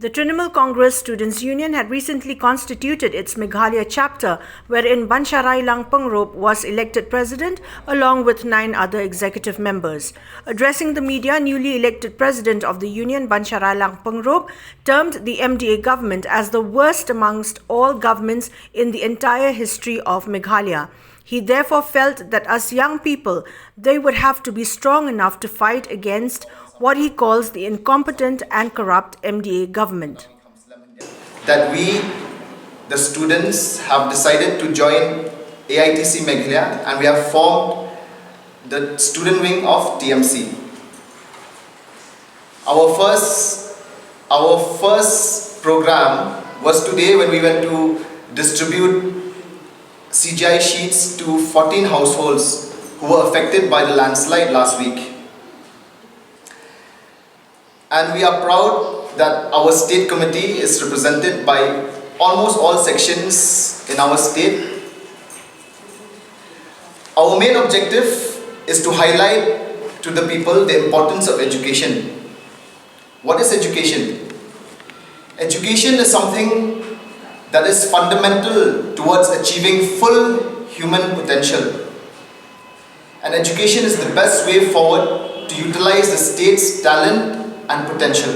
The Trinamool Congress Students' Union had recently constituted its Meghalaya chapter, wherein BANSHARAILANG was elected president along with 9 other executive members. Addressing the media, newly elected president of the union, BANSHARAILANG termed the MDA government as the worst amongst all governments in the entire history of Meghalaya. He therefore felt that as young people, they would have to be strong enough to fight against what he calls the incompetent and corrupt MDA government. That we, the students, have decided to join Aitc Meghalaya, and we have formed the student wing of TMC. Our first program was today when we went to distribute CGI sheets to 14 households who were affected by the landslide last week. And we are proud that our state committee is represented by almost all sections in our state. Our main objective is to highlight to the people the importance of education. What is education? Education is something that is fundamental towards achieving full human potential. And education is the best way forward to utilize the state's talent and potential.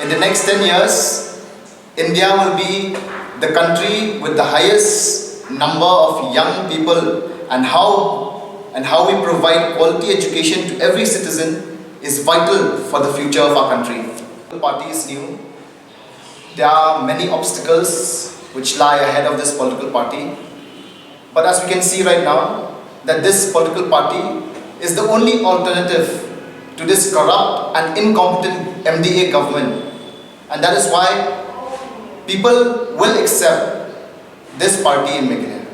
In the next 10 years, India will be the country with the highest number of young people, and how we provide quality education to every citizen is vital for the future of our country. The party is new. There are many obstacles which lie ahead of this political party. But as we can see right now, that this political party is the only alternative to this corrupt and incompetent MDA government. And that is why people will accept this party in Meghalaya.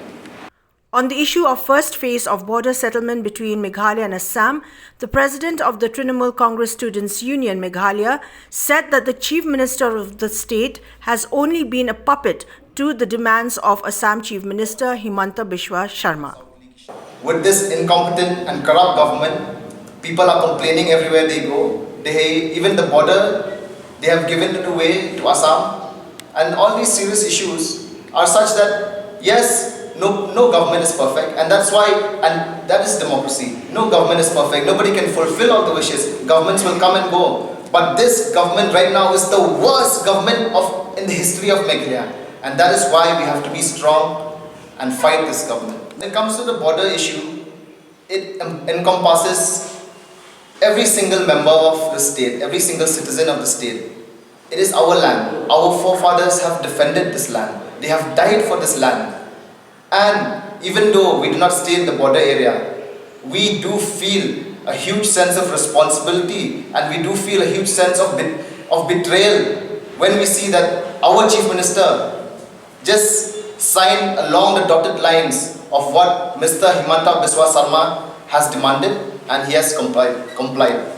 On the issue of first phase of border settlement between Meghalaya and Assam, the president of the Trinamool Congress Students' Union, Meghalaya, said that the chief minister of the state has only been a puppet to the demands of Assam Chief Minister Himanta Biswa Sharma. With this incompetent and corrupt government, people are complaining everywhere they go. Even the border, they have given it away to Assam. And all these serious issues are such that, yes, no government is perfect, and that's why, and that is democracy. No government is perfect. Nobody can fulfill all the wishes. Governments will come and go. But this government right now is the worst government in the history of Meghalaya. And that is why we have to be strong and fight this government. When it comes to the border issue, it encompasses every single member of the state, every single citizen of the state. It is our land. Our forefathers have defended this land. They have died for this land. And even though we do not stay in the border area, we do feel a huge sense of responsibility, and we do feel a huge sense of betrayal when we see that our chief minister just signed along the dotted lines of what Mr. Himanta Biswa Sharma has demanded, and he has complied.